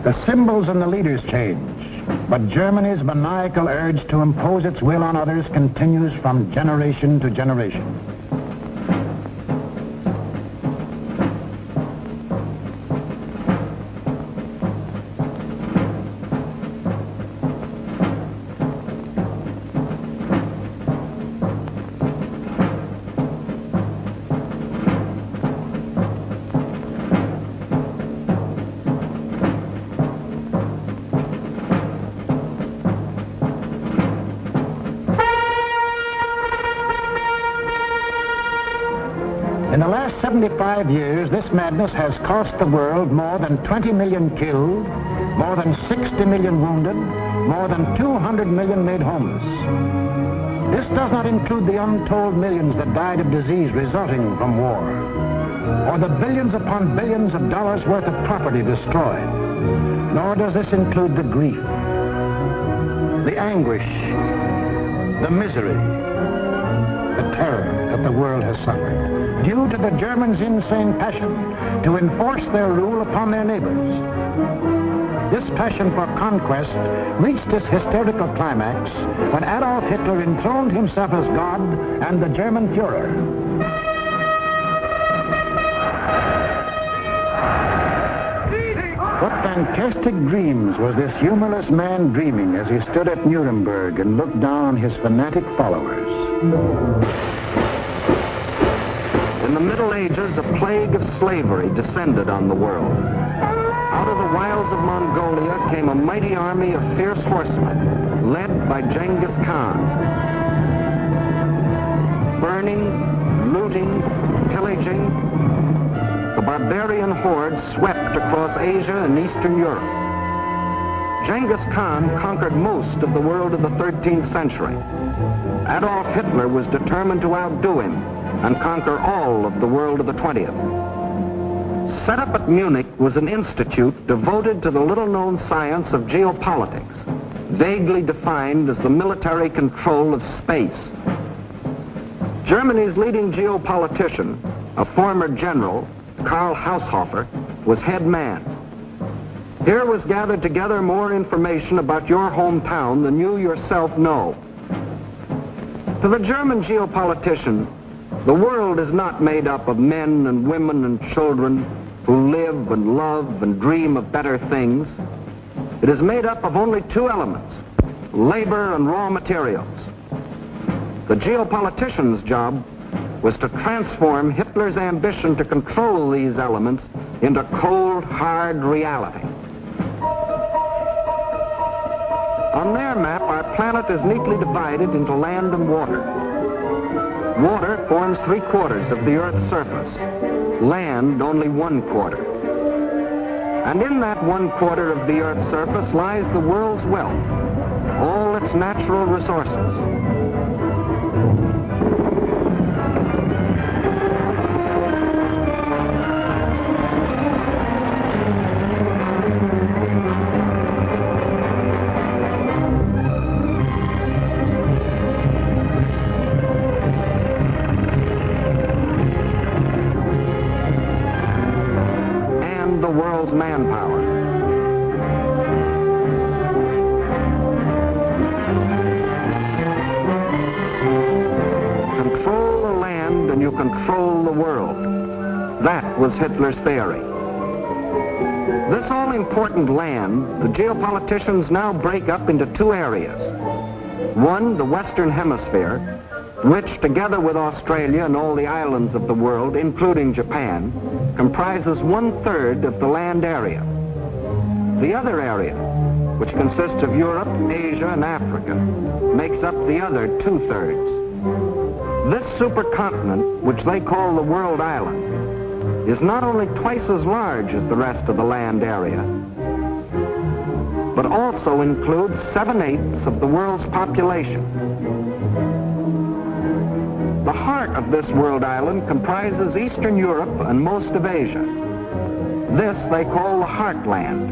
The symbols and the leaders change, but Germany's maniacal urge to impose its will on others continues from generation to generation. In the last 75 years, this madness has cost the world more than 20 million killed, more than 60 million wounded, more than 200 million made homeless. This does not include the untold millions that died of disease resulting from war, or the billions upon billions of dollars worth of property destroyed. Nor does this include the grief, the anguish, the misery, the terror that the world has suffered, due to the Germans' insane passion to enforce their rule upon their neighbors. This passion for conquest reached its hysterical climax when Adolf Hitler enthroned himself as God and the German Führer. What fantastic dreams was this humorless man dreaming as he stood at Nuremberg and looked down on his fanatic followers? In the Middle Ages, a plague of slavery descended on the world. Out of the wilds of Mongolia came a mighty army of fierce horsemen, led by Genghis Khan. Burning, looting, pillaging, the barbarian horde swept across Asia and Eastern Europe. Genghis Khan conquered most of the world of the 13th century. Adolf Hitler was determined to outdo him and conquer all of the world of the 20th. Set up at Munich was an institute devoted to the little-known science of geopolitics, vaguely defined as the military control of space. Germany's leading geopolitician, a former general, Karl Haushofer, was head man. Here was gathered together more information about your hometown than you yourself know. To the German geopolitician, the world is not made up of men and women and children who live and love and dream of better things. It is made up of only two elements, labor and raw materials. The geopolitician's job was to transform Hitler's ambition to control these elements into cold, hard reality. On their map, our planet is neatly divided into land and water. Water forms 3/4 of the Earth's surface, land only 1/4. And in that 1/4 of the Earth's surface lies the world's wealth, all its natural resources. the world. That was Hitler's theory. This all-important land, the geopoliticians now break up into two areas. One, the Western Hemisphere, which, together with Australia and all the islands of the world, including Japan, comprises 1/3 of the land area. The other area, which consists of Europe, Asia, and Africa, makes up the other 2/3. This supercontinent, which they call the World Island, is not only twice as large as the rest of the land area, but also includes 7/8 of the world's population. The heart of this world island comprises Eastern Europe and most of Asia. This they call the Heartland,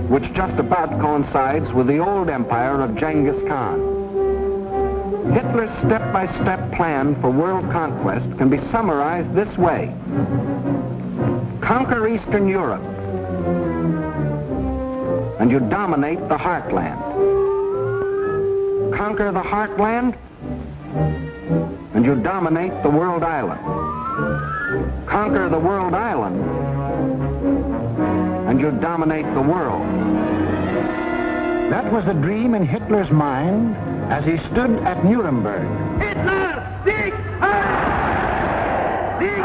which just about coincides with the old empire of Genghis Khan. Hitler's step-by-step plan for world conquest can be summarized this way. Conquer Eastern Europe, and you dominate the Heartland. Conquer the Heartland, and you dominate the world island. Conquer the world island, and you dominate the world. That was the dream in Hitler's mind as he stood at Nuremberg. Hitler, Sieg! Sieg!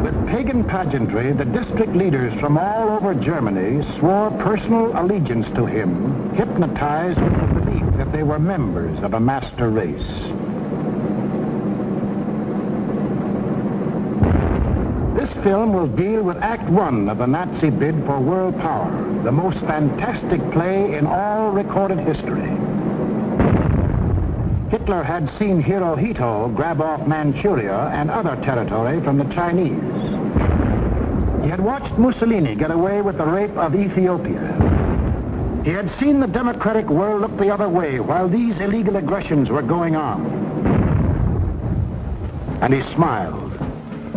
With pagan pageantry, the district leaders from all over Germany swore personal allegiance to him, hypnotized with the belief that they were members of a master race. This film will deal with Act One of the Nazi bid for world power, the most fantastic play in all recorded history. Hitler had seen Hirohito grab off Manchuria and other territory from the Chinese. He had watched Mussolini get away with the rape of Ethiopia. He had seen the democratic world look the other way while these illegal aggressions were going on. And he smiled.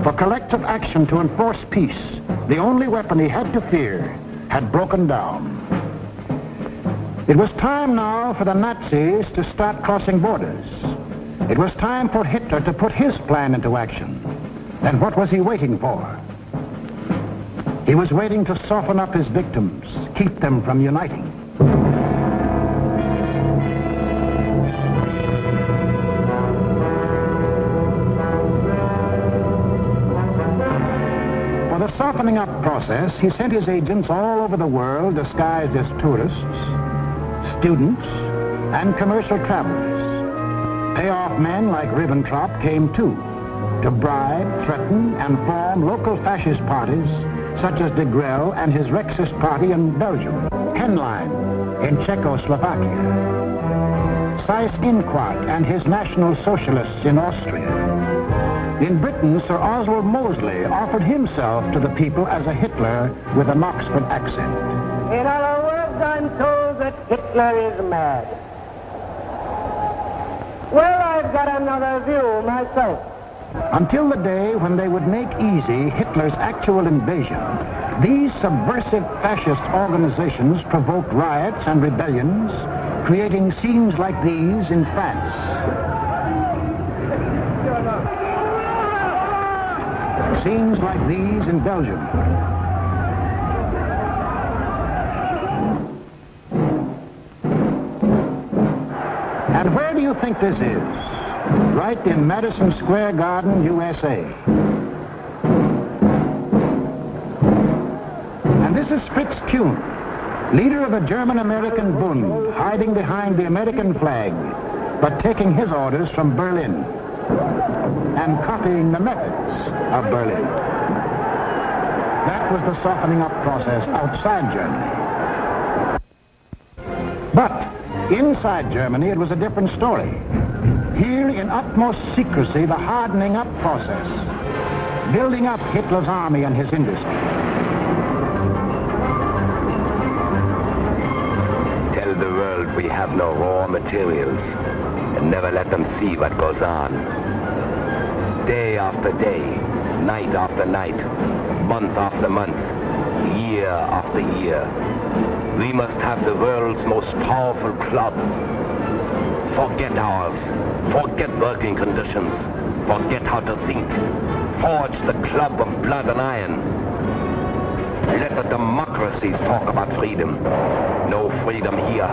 For collective action to enforce peace, the only weapon he had to fear, had broken down. It was time now for the Nazis to start crossing borders. It was time for Hitler to put his plan into action. Then what was he waiting for? He was waiting to soften up his victims, keep them from uniting. For the softening up process, he sent his agents all over the world disguised as tourists, students, and commercial travelers. Payoff men like Ribbentrop came too, to bribe, threaten, and form local fascist parties such as de Grelle and his Rexist party in Belgium, Henlein in Czechoslovakia, Seyss-Inquart and his National Socialists in Austria. In Britain, Sir Oswald Mosley offered himself to the people as a Hitler with an Oxford accent. In other words, I'm told that Hitler is mad. Well, I've got another view myself. Until the day when they would make easy Hitler's actual invasion, these subversive fascist organizations provoked riots and rebellions, creating scenes like these in France. Scenes like these in Belgium. And where do you think this is? Right in Madison Square Garden, USA. And this is Fritz Kuhn, leader of the German-American Bund, hiding behind the American flag, but taking his orders from Berlin and copying the methods of Berlin. That was the softening up process outside Germany. But inside Germany, it was a different story. Here, in utmost secrecy, the hardening up process, building up Hitler's army and his industry. Tell the world we have no raw materials, and never let them see what goes on. Day after day, night after night, month after month, year after year, we must have the world's most powerful club, Forget ours. Forget working conditions. Forget how to think. Forge the club of blood and iron. Let the democracies talk about freedom. No freedom here.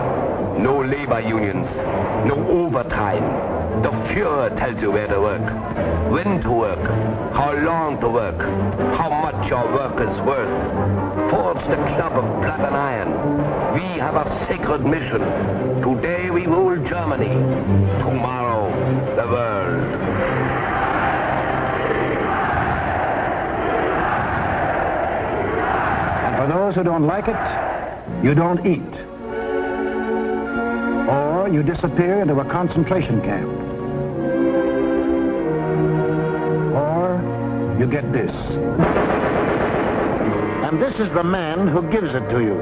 No labor unions. No overtime. The Führer tells you where to work, when to work, how long to work, how much your work is worth. Forge the club of blood and iron. We have a sacred mission. Today we rule Germany. Tomorrow, the world. For those who don't like it, you don't eat. Or you disappear into a concentration camp. Or you get this. And this is the man who gives it to you.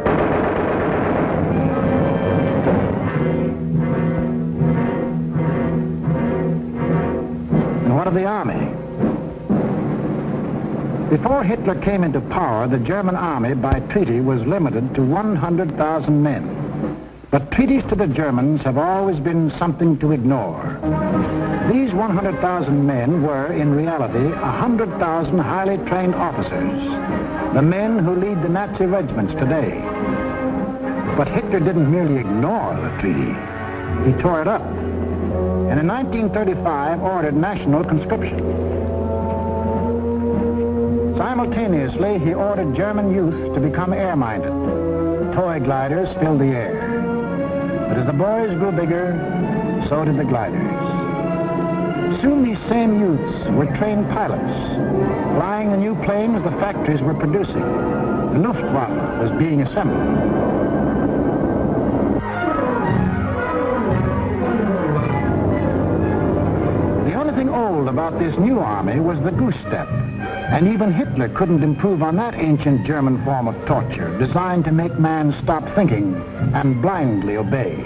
And what of the army? Before Hitler came into power, the German army by treaty was limited to 100,000 men. But treaties to the Germans have always been something to ignore. These 100,000 men were, in reality, 100,000 highly trained officers, the men who lead the Nazi regiments today. But Hitler didn't merely ignore the treaty. He tore it up, and in 1935 ordered national conscription. Simultaneously, he ordered German youth to become air-minded. Toy gliders filled the air. But as the boys grew bigger, so did the gliders. Soon these same youths were trained pilots, flying the new planes the factories were producing. The Luftwaffe was being assembled. The only thing old about this new army was the goose step. And even Hitler couldn't improve on that ancient German form of torture, designed to make man stop thinking and blindly obey.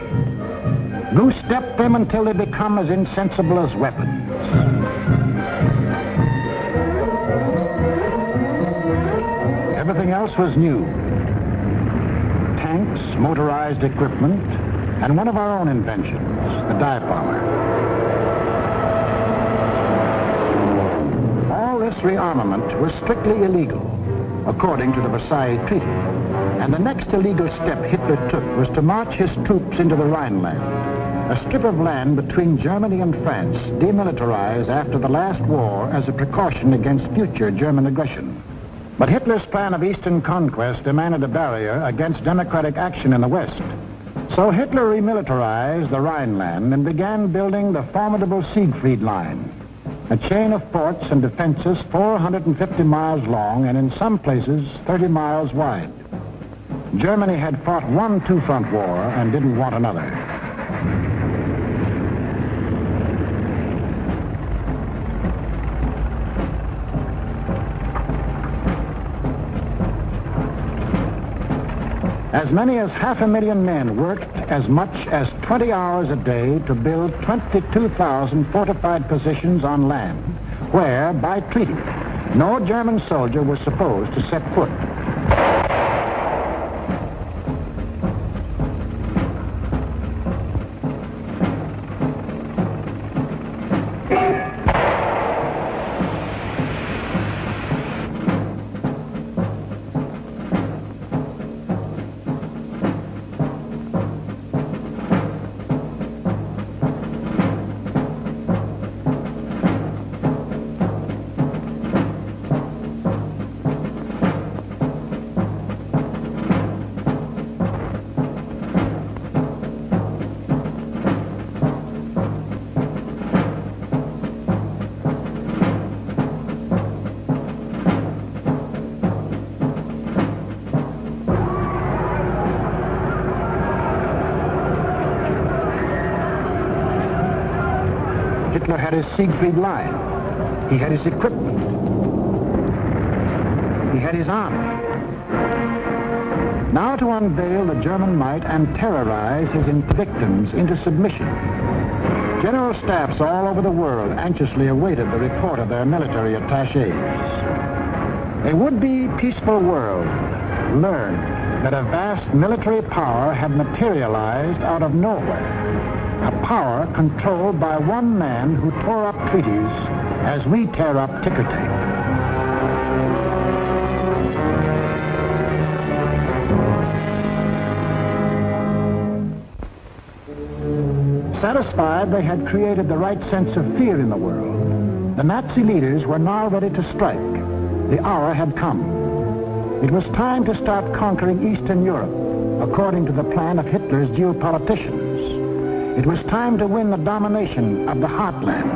Goose step them until they become as insensible as weapons. Everything else was new. Tanks, motorized equipment, and one of our own inventions, the dive bomber. This rearmament was strictly illegal, according to the Versailles Treaty. And the next illegal step Hitler took was to march his troops into the Rhineland, a strip of land between Germany and France, demilitarized after the last war as a precaution against future German aggression. But Hitler's plan of eastern conquest demanded a barrier against democratic action in the West. So Hitler remilitarized the Rhineland and began building the formidable Siegfried Line, a chain of forts and defenses 450 miles long and in some places 30 miles wide. Germany had fought one two-front war and didn't want another. As many as 500,000 men worked as much as 20 hours a day to build 22,000 fortified positions on land, where, by treaty, no German soldier was supposed to set foot. Hitler had his Siegfried Line. He had his equipment. He had his army. Now to unveil the German might and terrorize his victims into submission. General staffs all over the world anxiously awaited the report of their military attachés. A would-be peaceful world learned that a vast military power had materialized out of nowhere. A power controlled by one man who tore up treaties as we tear up ticker tape. Satisfied they had created the right sense of fear in the world, the Nazi leaders were now ready to strike. The hour had come. It was time to start conquering Eastern Europe, according to the plan of Hitler's geopoliticians. It was time to win the domination of the heartland.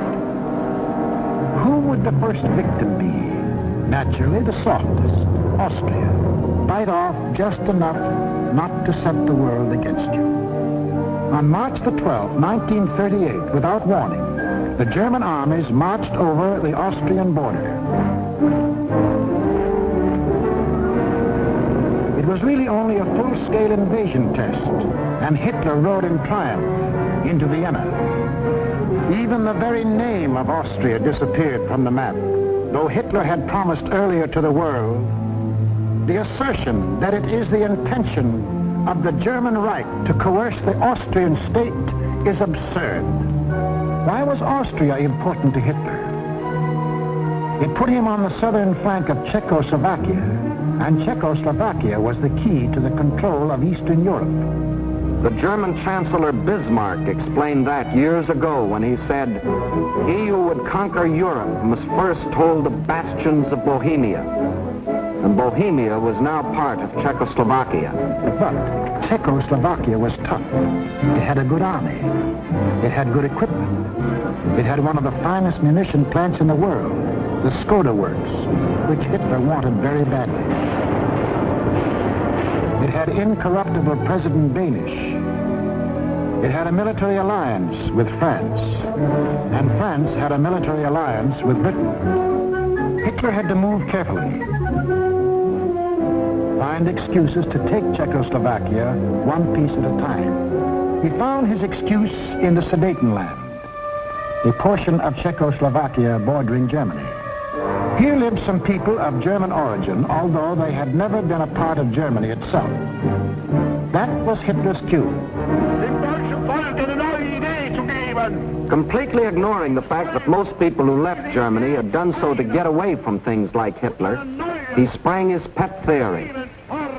Who would the first victim be? Naturally, the softest, Austria. Bite off just enough not to set the world against you. On March the 12th, 1938, without warning, the German armies marched over the Austrian border. It was really only a full-scale invasion test, and Hitler rode in triumph into Vienna. Even the very name of Austria disappeared from the map, though Hitler had promised earlier to the world. The assertion that it is the intention of the German Reich to coerce the Austrian state is absurd. Why was Austria important to Hitler? It put him on the southern flank of Czechoslovakia, and Czechoslovakia was the key to the control of Eastern Europe. The German Chancellor Bismarck explained that years ago when he said, "He who would conquer Europe must first hold the bastions of Bohemia." And Bohemia was now part of Czechoslovakia. But Czechoslovakia was tough. It had a good army. It had good equipment. It had one of the finest munition plants in the world, the Skoda Works, which Hitler wanted very badly. It had incorruptible President Danish. It had a military alliance with France, and France had a military alliance with Britain. Hitler had to move carefully, find excuses to take Czechoslovakia one piece at a time. He found his excuse in the Sudetenland, a portion of Czechoslovakia bordering Germany. Here lived some people of German origin, although they had never been a part of Germany itself. That was Hitler's cue. Completely ignoring the fact that most people who left Germany had done so to get away from things like Hitler, he sprang his pet theory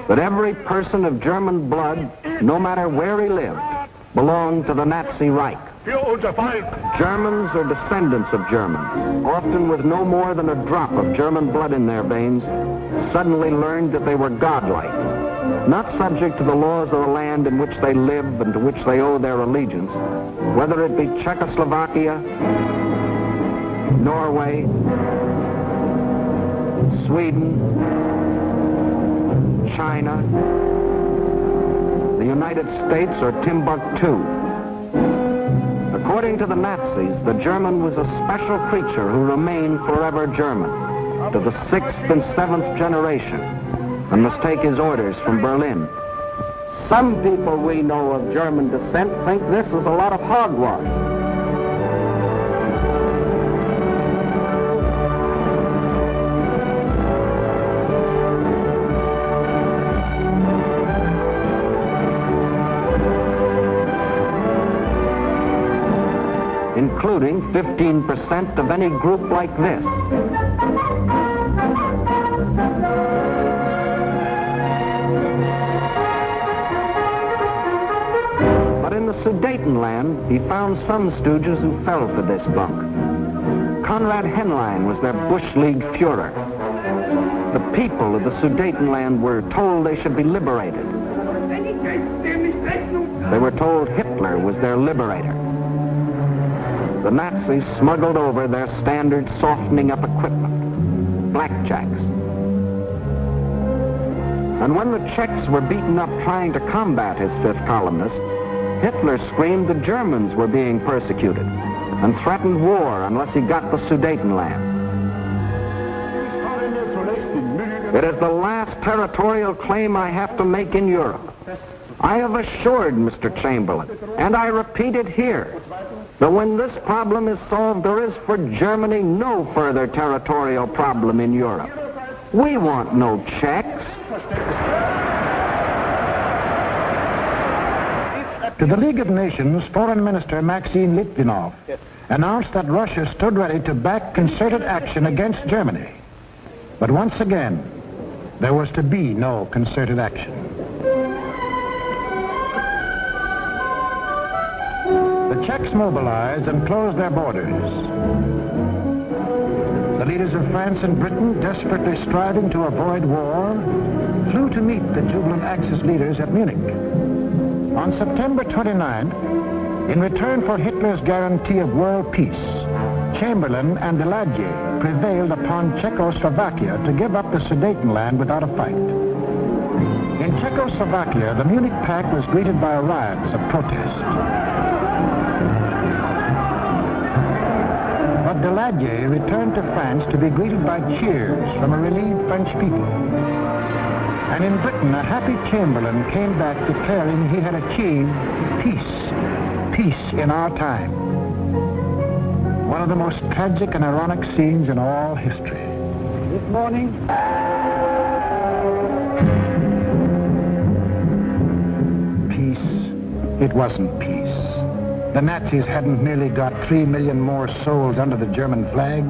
that every person of German blood, no matter where he lived, belonged to the Nazi Reich. Germans or descendants of Germans, often with no more than a drop of German blood in their veins, suddenly learned that they were godlike, not subject to the laws of the land in which they live and to which they owe their allegiance, whether it be Czechoslovakia, Norway, Sweden, China, the United States, or Timbuktu. According to the Nazis, the German was a special creature who remained forever German, to the 6th and 7th generation, and must take his orders from Berlin. Some people we know of German descent think this is a lot of hogwash. Including 15% of any group like this. But in the Sudetenland, he found some stooges who fell for this bunk. Konrad Henlein was their Bush League Führer. The people of the Sudetenland were told they should be liberated. They were told Hitler was their liberator. The Nazis smuggled over their standard softening up equipment, blackjacks. And when the Czechs were beaten up trying to combat his fifth columnists, Hitler screamed the Germans were being persecuted and threatened war unless he got the Sudetenland. It is the last territorial claim I have to make in Europe. I have assured Mr. Chamberlain, and I repeat it here, that when this problem is solved, there is for Germany no further territorial problem in Europe. We want no Czechs. To the League of Nations, Foreign Minister Maxim Litvinov announced that Russia stood ready to back concerted action against Germany. But once again, there was to be no concerted action. The Czechs mobilized and closed their borders. The leaders of France and Britain, desperately striving to avoid war, flew to meet the jubilant Axis leaders at Munich. On September 29th, in return for Hitler's guarantee of world peace, Chamberlain and Daladier prevailed upon Czechoslovakia to give up the Sudetenland without a fight. In Czechoslovakia, the Munich Pact was greeted by riots of protest. But Daladier returned to France to be greeted by cheers from a relieved French people. And in Britain, a happy Chamberlain came back declaring he had achieved peace in our time. One of the most tragic and ironic scenes in all history. This morning, Peace. It wasn't peace. The Nazis hadn't merely got 3 million more souls under the German flag.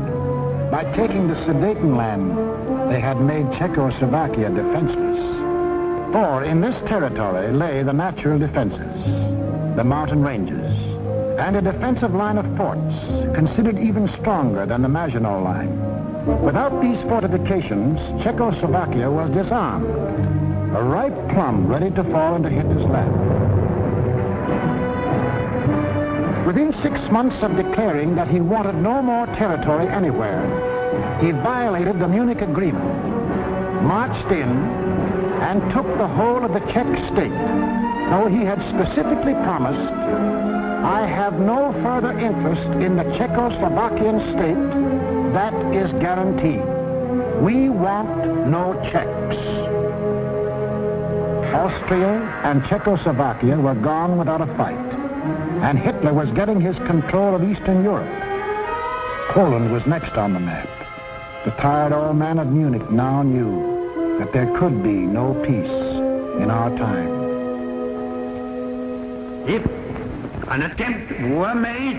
By taking the Sudetenland, they had made Czechoslovakia defenseless. For in this territory lay the natural defenses, the mountain ranges, and a defensive line of forts, considered even stronger than the Maginot Line. Without these fortifications, Czechoslovakia was disarmed, a ripe plum ready to fall into Hitler's lap. Within 6 months of declaring that he wanted no more territory anywhere, he violated the Munich Agreement, marched in, and took the whole of the Czech state, though he had specifically promised, "I have no further interest in the Czechoslovakian state. That is guaranteed. We want no Czechs." Austria and Czechoslovakia were gone without a fight, and Hitler was getting his control of Eastern Europe. Poland was next on the map. The tired old man of Munich now knew that there could be no peace in our time. If an attempt were made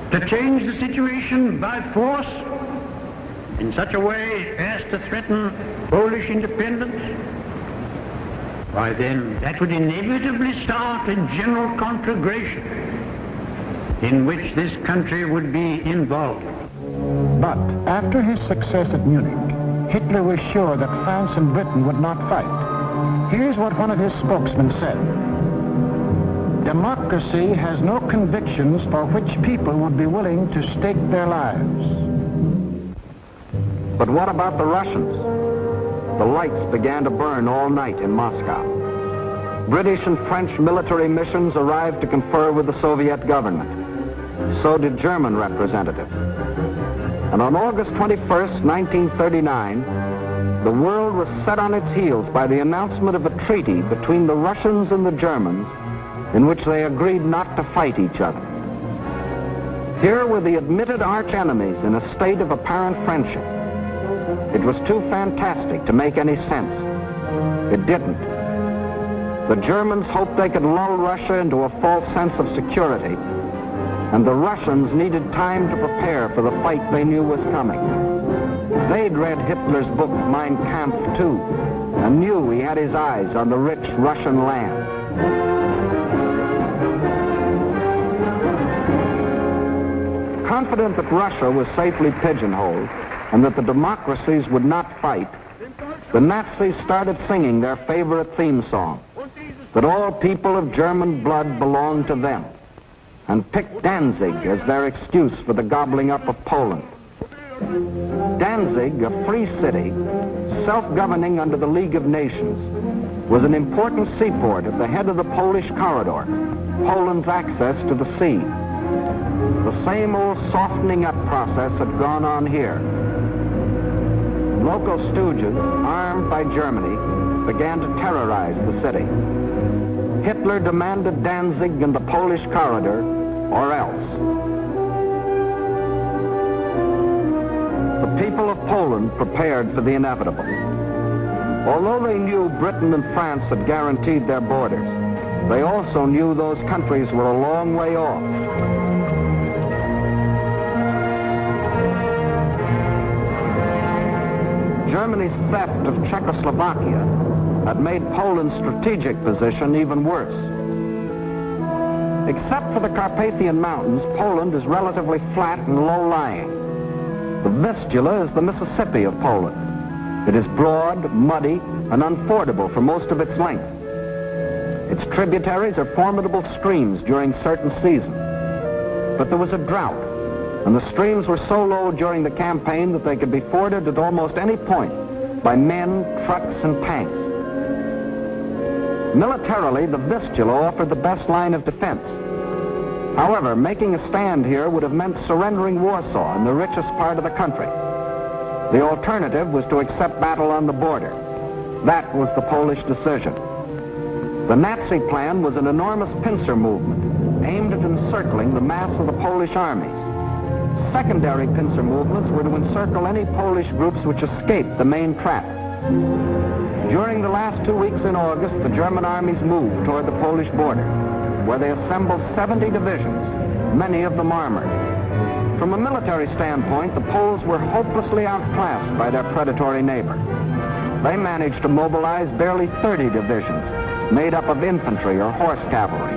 to change the situation by force in such a way as to threaten Polish independence, why then that would inevitably start a general conflagration in which this country would be involved. But after his success at Munich, Hitler was sure that France and Britain would not fight. Here's what one of his spokesmen said. "Democracy has no convictions for which people would be willing to stake their lives." But what about the Russians? The lights began to burn all night in Moscow. British and French military missions arrived to confer with the Soviet government. So did German representatives. And on August 21st, 1939, the world was set on its heels by the announcement of a treaty between the Russians and the Germans in which they agreed not to fight each other. Here were the admitted arch-enemies in a state of apparent friendship. It was too fantastic to make any sense. It didn't. The Germans hoped they could lull Russia into a false sense of security, and the Russians needed time to prepare for the fight they knew was coming. They'd read Hitler's book, Mein Kampf, too, and knew he had his eyes on the rich Russian land. Confident that Russia was safely pigeonholed and that the democracies would not fight, the Nazis started singing their favorite theme song, that all people of German blood belonged to them, and picked Danzig as their excuse for the gobbling up of Poland. Danzig, a free city, self-governing under the League of Nations, was an important seaport at the head of the Polish corridor, Poland's access to the sea. The same old softening up process had gone on here. Local stooges, armed by Germany, began to terrorize the city. Hitler demanded Danzig and the Polish corridor, or else. The people of Poland prepared for the inevitable. Although they knew Britain and France had guaranteed their borders, they also knew those countries were a long way off. Germany's theft of Czechoslovakia had made Poland's strategic position even worse. Except for the Carpathian Mountains, Poland is relatively flat and low-lying. The Vistula is the Mississippi of Poland. It is broad, muddy, and unfordable for most of its length. Its tributaries are formidable streams during certain seasons. But there was a drought, and the streams were so low during the campaign that they could be forded at almost any point by men, trucks, and tanks. Militarily, the Vistula offered the best line of defense. However, making a stand here would have meant surrendering Warsaw in the richest part of the country. The alternative was to accept battle on the border. That was the Polish decision. The Nazi plan was an enormous pincer movement aimed at encircling the mass of the Polish armies. Secondary pincer movements were to encircle any Polish groups which escaped the main trap. During the last 2 weeks in August, the German armies moved toward the Polish border, where they assembled 70 divisions, many of them armored. From a military standpoint, the Poles were hopelessly outclassed by their predatory neighbor. They managed to mobilize barely 30 divisions, made up of infantry or horse cavalry.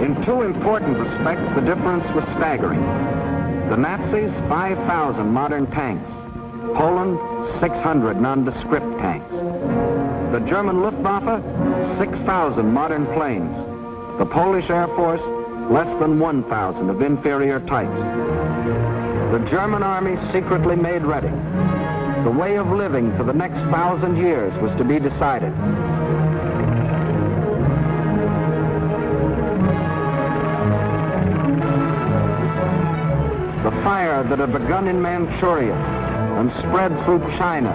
In two important respects, the difference was staggering. The Nazis, 5,000 modern tanks. Poland, 600 nondescript tanks. The German Luftwaffe, 6,000 modern planes. The Polish Air Force, less than 1,000 of inferior types. The German army secretly made ready. The way of living for the next 1,000 years was to be decided. The fire that had begun in Manchuria and spread through China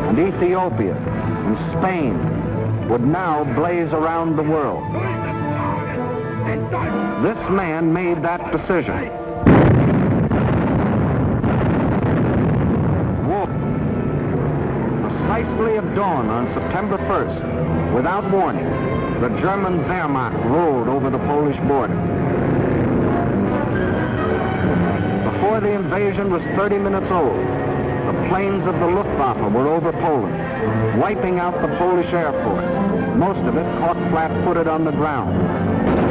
and Ethiopia and Spain would now blaze around the world. This man made that decision. War. Precisely at dawn on September 1st, without warning, the German Wehrmacht rolled over the Polish border. Before the invasion was 30 minutes old, the planes of the Luftwaffe were over Poland, wiping out the Polish Air Force, most of it caught flat-footed on the ground.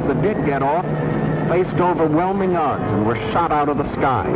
That did get off faced overwhelming odds and were shot out of the sky.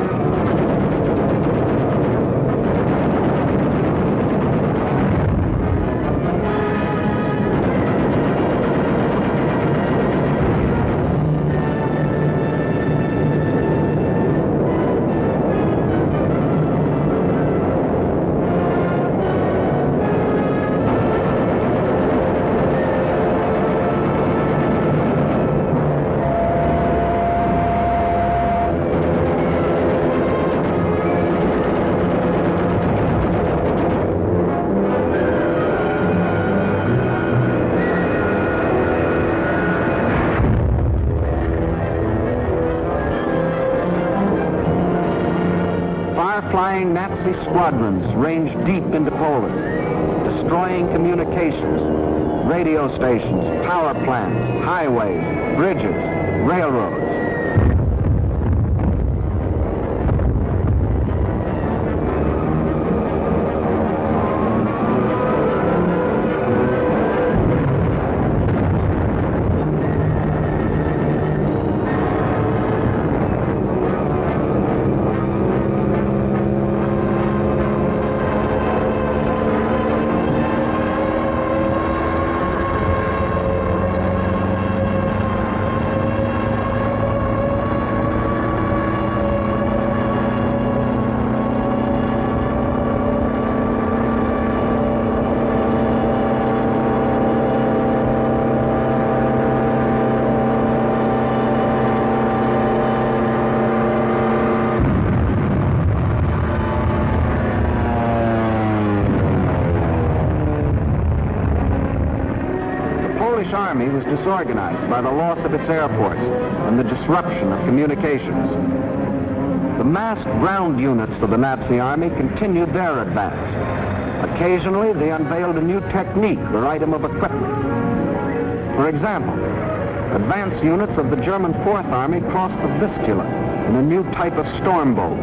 Flying Nazi squadrons ranged deep into Poland, destroying communications, radio stations, power plants, highways, bridges, railroads. army was disorganized by the loss of its airports and the disruption of communications. The massed ground units of the Nazi army continued their advance. Occasionally, they unveiled a new technique or item of equipment. For example, advance units of the German Fourth Army crossed the Vistula in a new type of storm boat.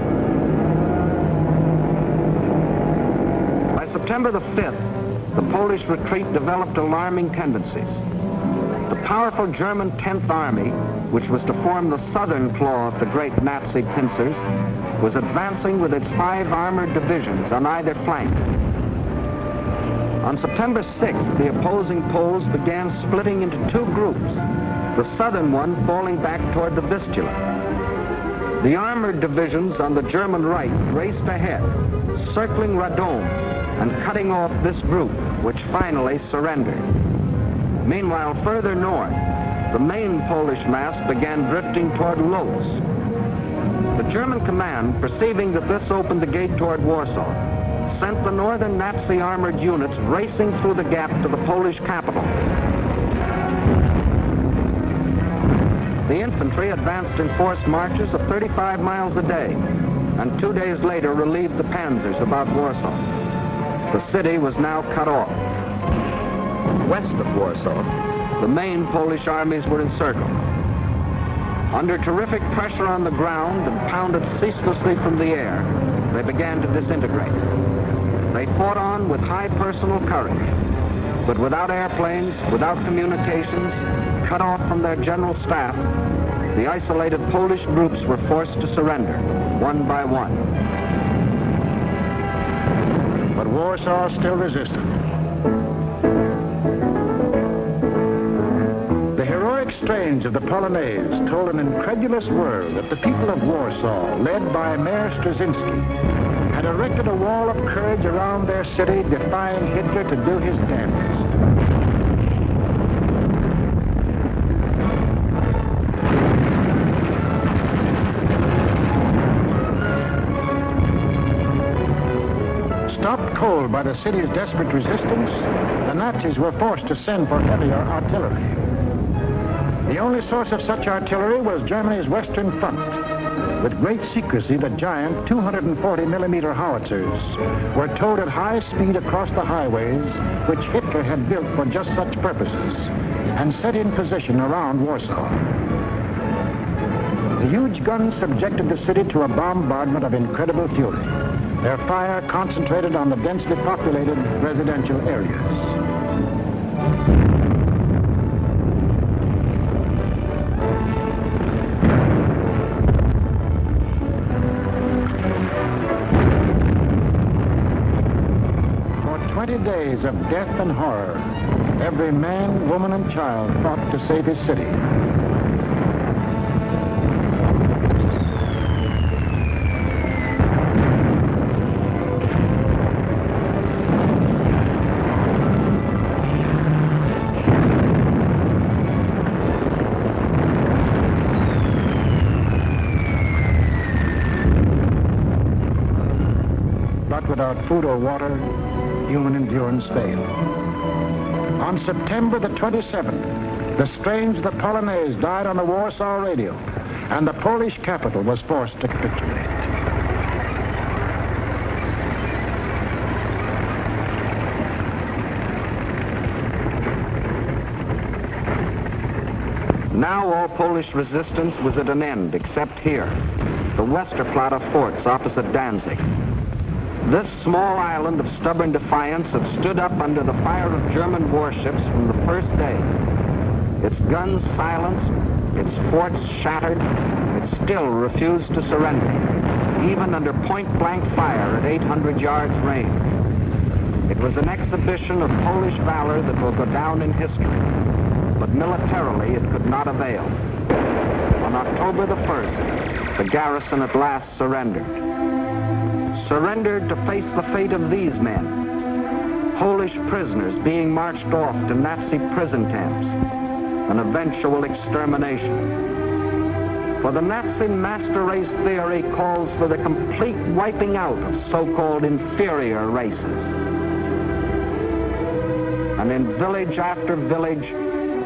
By September the 5th, the Polish retreat developed alarming tendencies. The powerful German 10th Army, which was to form the southern claw of the great Nazi pincers, was advancing with its 5 armored divisions on either flank. On September 6th, the opposing Poles began splitting into 2 groups, the southern one falling back toward the Vistula. The armored divisions on the German right raced ahead, circling Radom and cutting off this group, which finally surrendered. Meanwhile, further north, the main Polish mass began drifting toward Lodz. The German command, perceiving that this opened the gate toward Warsaw, sent the northern Nazi armored units racing through the gap to the Polish capital. The infantry advanced in forced marches of 35 miles a day, and 2 days later relieved the panzers about Warsaw. The city was now cut off. West of Warsaw, the main Polish armies were encircled. Under terrific pressure on the ground and pounded ceaselessly from the air, they began to disintegrate. They fought on with high personal courage, but without airplanes, without communications, cut off from their general staff, the isolated Polish groups were forced to surrender, one by one. But Warsaw still resisted. The heroic strains of the Polonaise told an incredulous world that the people of Warsaw, led by Mayor Straczynski, had erected a wall of courage around their city, defying Hitler to do his damnedest. Stopped cold by the city's desperate resistance, the Nazis were forced to send for heavier artillery. The only source of such artillery was Germany's Western Front. With great secrecy, the giant 240mm howitzers were towed at high speed across the highways which Hitler had built for just such purposes and set in position around Warsaw. The huge guns subjected the city to a bombardment of incredible fury. Their fire concentrated on the densely populated residential areas. For 20 days of death and horror, every man, woman, and child fought to save his city. Without food or water, human endurance failed. On September the 27th, the strains of the Polonaise died on the Warsaw radio, and the Polish capital was forced to capitulate. Now all Polish resistance was at an end, except here, the Westerplatte forts opposite Danzig. This small island of stubborn defiance had stood up under the fire of German warships from the first day. Its guns silenced, its forts shattered, it still refused to surrender, even under point-blank fire at 800 yards range. It was an exhibition of Polish valor that will go down in history, but militarily it could not avail. On October the 1st, the garrison at last surrendered. Surrendered to face the fate of these men, Polish prisoners being marched off to Nazi prison camps, an eventual extermination. For the Nazi master race theory calls for the complete wiping out of so-called inferior races. And in village after village,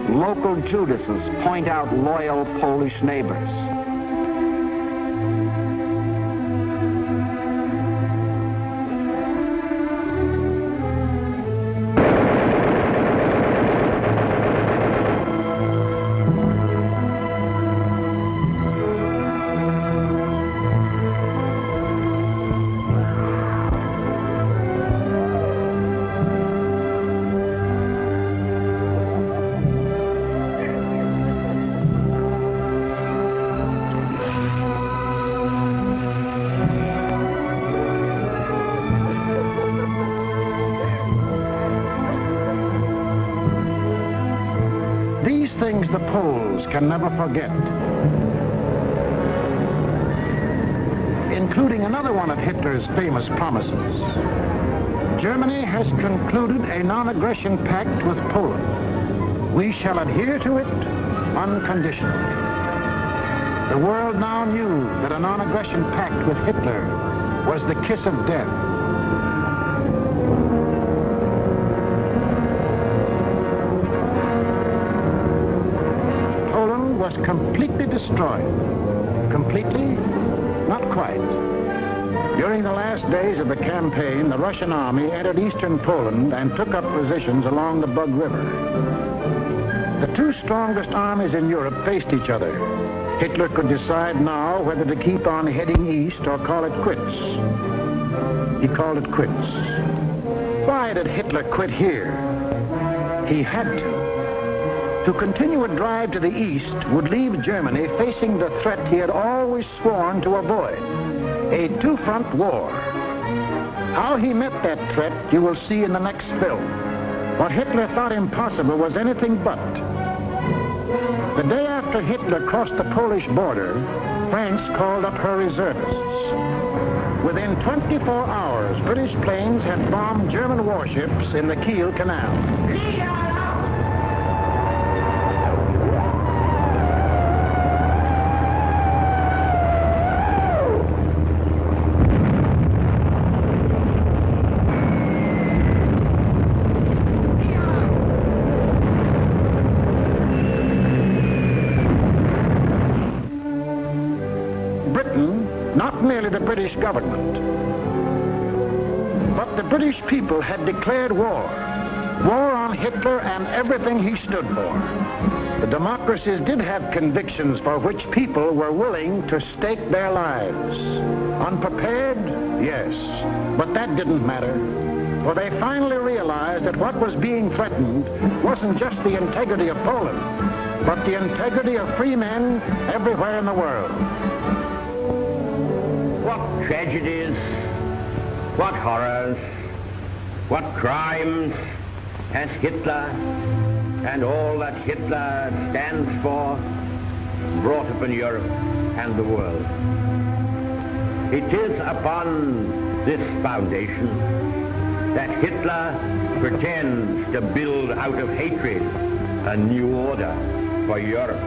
local Judases point out loyal Polish neighbors. These things the Poles can never forget, including another one of Hitler's famous promises. Germany has concluded a non-aggression pact with Poland. We shall adhere to it unconditionally. The world now knew that a non-aggression pact with Hitler was the kiss of death. Was completely destroyed. Completely? Not quite. During the last days of the campaign, the Russian army entered eastern Poland and took up positions along the Bug River. The two strongest armies in Europe faced each other. Hitler could decide now whether to keep on heading east or call it quits. He called it quits. Why did Hitler quit here? He had to. To continue a drive to the east would leave Germany facing the threat he had always sworn to avoid, a two-front war. How he met that threat you will see in the next film. What Hitler thought impossible was anything but. The day after Hitler crossed the Polish border, France called up her reservists. Within 24 hours, British planes had bombed German warships in the Kiel Canal. Not merely the British government, but the British people had declared war. War on Hitler and everything he stood for. The democracies did have convictions for which people were willing to stake their lives. Unprepared? Yes. But that didn't matter. For they finally realized that what was being threatened wasn't just the integrity of Poland, but the integrity of free men everywhere in the world. What tragedies, what horrors, what crimes has Hitler and all that Hitler stands for brought upon Europe and the world. It is upon this foundation that Hitler pretends to build out of hatred a new order for Europe.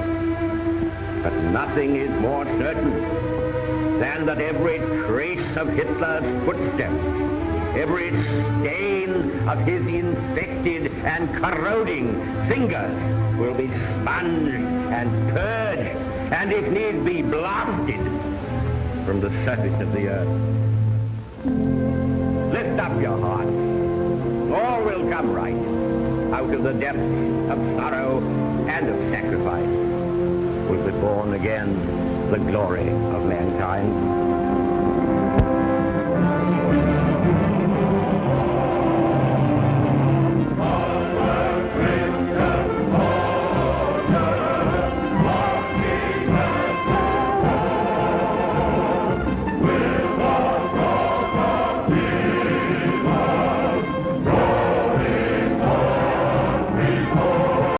But nothing is more certain than that every trace of Hitler's footsteps, every stain of his infected and corroding fingers will be sponged and purged, and if need be, blasted from the surface of the earth. Lift up your hearts. All will come right. Out of the depths of sorrow and of sacrifice will be born again the glory of mankind.